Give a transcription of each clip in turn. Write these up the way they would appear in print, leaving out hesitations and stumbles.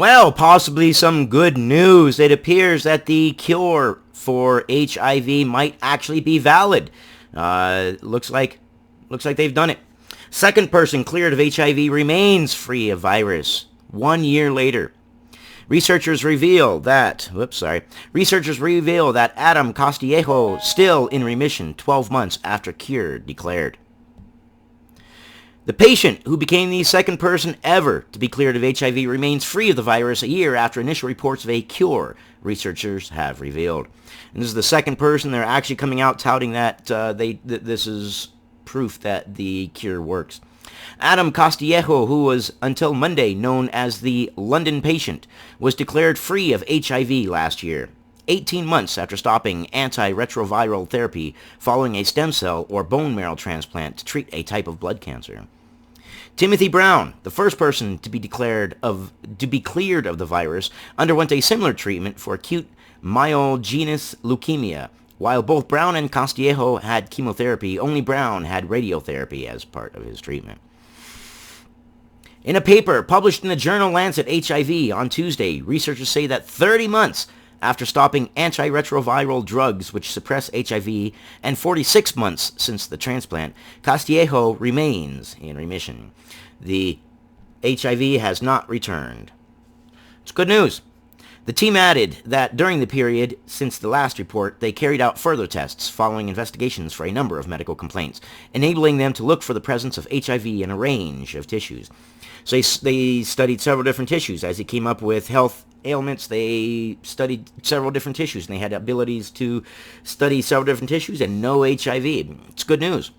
Well, possibly some good news. It appears that the cure for HIV might actually be valid. Looks like they've done it. Second person cleared of HIV remains free of virus 1 year later. Researchers reveal that Adam Castillejo still in remission 12 months after cure declared. The patient, who became the second person ever to be cleared of HIV, remains free of the virus a year after initial reports of a cure, researchers have revealed. And this is the second person they're actually coming out touting that this is proof that the cure works. Adam Castillejo, who was until Monday known as the London patient, was declared free of HIV last year, 18 months after stopping antiretroviral therapy following a stem cell or bone marrow transplant to treat a type of blood cancer. Timothy Brown, the first person to be cleared of the virus, underwent a similar treatment for acute myelogenous leukemia. While both Brown and Castillejo had chemotherapy, only Brown had radiotherapy as part of his treatment. In a paper published in the journal Lancet HIV on Tuesday, researchers say that 30 months after stopping antiretroviral drugs which suppress HIV and 46 months since the transplant, Castillejo remains in remission. The HIV has not returned. It's good news. The team added that during the period since the last report, they carried out further tests following investigations for a number of medical complaints, enabling them to look for the presence of HIV in a range of tissues. So they studied several different tissues. As they came up with health ailments, they studied several different tissues, and they had abilities to study several different tissues and no HIV. It's good news.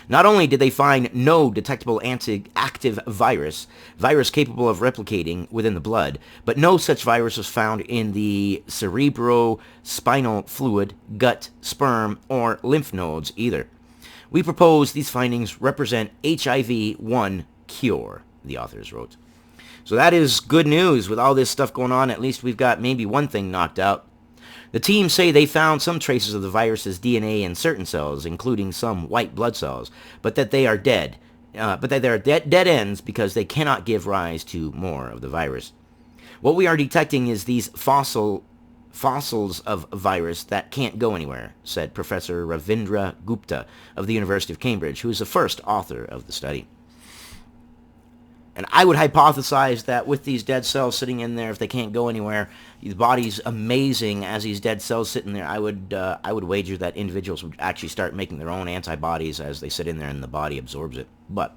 Not only did they find no detectable active virus capable of replicating within the blood, but no such virus was found in the cerebrospinal fluid, gut, sperm, or lymph nodes either. We propose these findings represent HIV-1 cure, the authors wrote. So that is good news. With all this stuff going on, at least we've got maybe one thing knocked out. The team say they found some traces of the virus's DNA in certain cells, including some white blood cells, but that they are dead. Dead ends because they cannot give rise to more of the virus. What we are detecting is these fossils of virus that can't go anywhere, said Professor Ravindra Gupta of the University of Cambridge, who is the first author of the study. And I would hypothesize that with these dead cells sitting in there, if they can't go anywhere, the body's amazing as these dead cells sit in there. I would wager that individuals would actually start making their own antibodies as they sit in there and the body absorbs it. But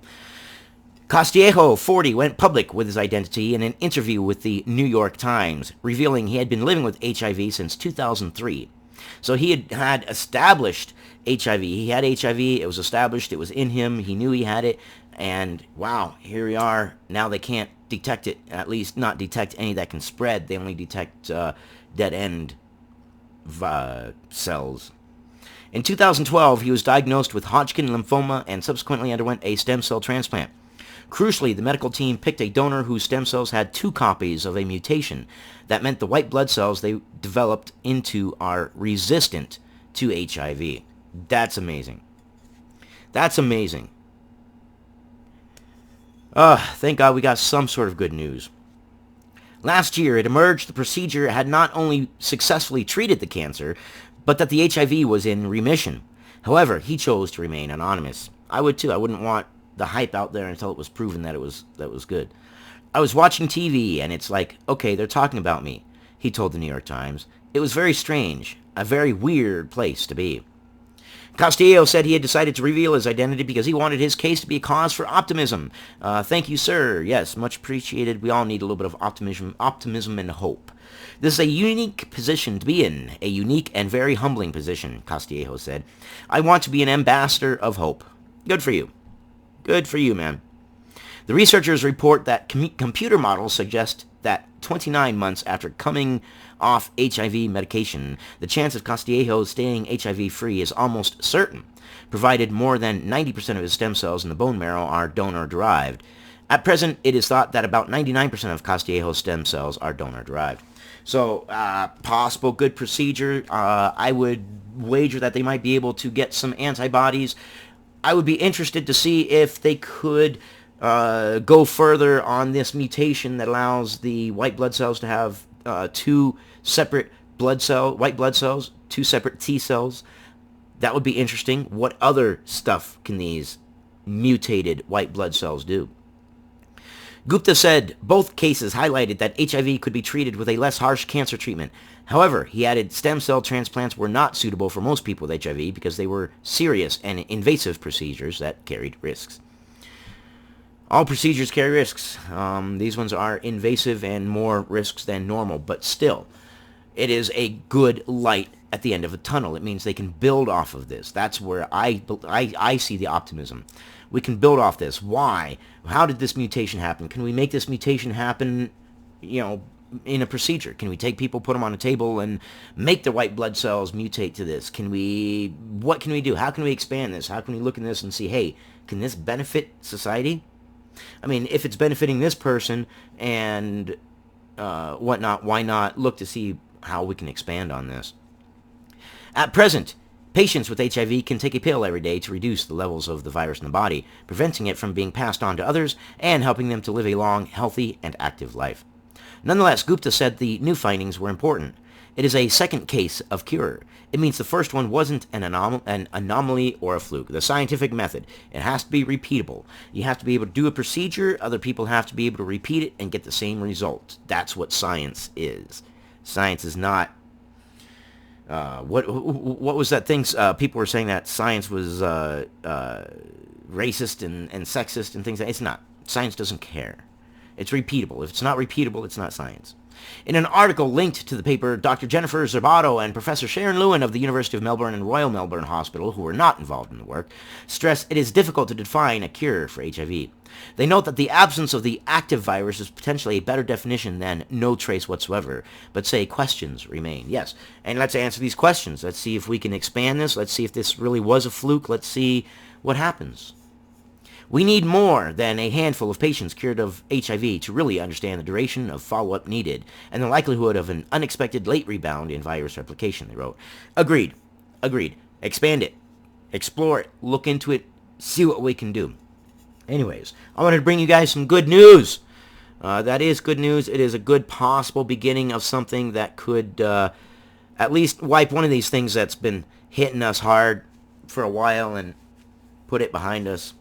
Castillejo, 40, went public with his identity in an interview with the New York Times, revealing he had been living with HIV since 2003. So he had established HIV. He had HIV. It was established. It was in him. He knew he had it. And wow, here we are. Now they can't detect it, at least not detect any that can spread. They only detect dead end cells. In 2012, he was diagnosed with Hodgkin lymphoma and subsequently underwent a stem cell transplant. Crucially, the medical team picked a donor whose stem cells had 2 copies of a mutation. That meant the white blood cells they developed into are resistant to HIV. That's amazing. That's amazing. Thank God we got some sort of good news. Last year, it emerged the procedure had not only successfully treated the cancer, but that the HIV was in remission. However, he chose to remain anonymous. I would too. I wouldn't want the hype out there until it was proven that it was good. I was watching TV, and it's like, okay, they're talking about me, he told the New York Times. It was very strange, a very weird place to be. Castillo said he had decided to reveal his identity because he wanted his case to be a cause for optimism. Thank you, sir. Yes, much appreciated. We all need a little bit of optimism and hope. This is a unique position to be in, a unique and very humbling position, Castillejo said. I want to be an ambassador of hope. Good for you. Good for you, man. The researchers report that computer models suggest that 29 months after coming off HIV medication, the chance of Castillejo staying HIV-free is almost certain, provided more than 90% of his stem cells in the bone marrow are donor-derived. At present, it is thought that about 99% of Castillejo's stem cells are donor-derived. So, possible good procedure. I would wager that they might be able to get some antibodies. I would be interested to see if they could go further on this mutation that allows the white blood cells to have two separate white blood cells, two separate T cells. That would be interesting. What other stuff can these mutated white blood cells do? Gupta said both cases highlighted that HIV could be treated with a less harsh cancer treatment. However, he added stem cell transplants were not suitable for most people with HIV because they were serious and invasive procedures that carried risks. All procedures carry risks. These ones are invasive and more risks than normal, but still, it is a good light at the end of a tunnel. It means they can build off of this. That's where I see the optimism. We can build off this. Why? How did this mutation happen? Can we make this mutation happen, in a procedure? Can we take people, put them on a table, and make the white blood cells mutate to this? What can we do? How can we expand this? How can we look at this and see, hey, can this benefit society? I mean, if it's benefiting this person and whatnot, why not look to see how we can expand on this? At present, patients with HIV can take a pill every day to reduce the levels of the virus in the body, preventing it from being passed on to others and helping them to live a long, healthy, and active life. Nonetheless, Gupta said the new findings were important. It is a second case of cure. It means the first one wasn't an anomaly or a fluke. The scientific method, it has to be repeatable. You have to be able to do a procedure. Other people have to be able to repeat it and get the same result. That's what science is. Science is not... what was that thing? People were saying that science was racist and sexist and things like that. It's not. Science doesn't care. It's repeatable. If it's not repeatable, it's not science. In an article linked to the paper, Dr. Jennifer Zerbato and Professor Sharon Lewin of the University of Melbourne and Royal Melbourne Hospital, who were not involved in the work, stress it is difficult to define a cure for HIV. They note that the absence of the active virus is potentially a better definition than no trace whatsoever, but say questions remain. Yes, and let's answer these questions. Let's see if we can expand this. Let's see if this really was a fluke. Let's see what happens. We need more than a handful of patients cured of HIV to really understand the duration of follow-up needed and the likelihood of an unexpected late rebound in virus replication, they wrote. Agreed. Expand it. Explore it. Look into it. See what we can do. Anyways, I wanted to bring you guys some good news. That is good news. It is a good possible beginning of something that could at least wipe one of these things that's been hitting us hard for a while and put it behind us.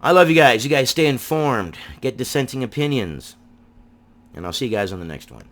I love you guys. You guys stay informed. Get dissenting opinions. And I'll see you guys on the next one.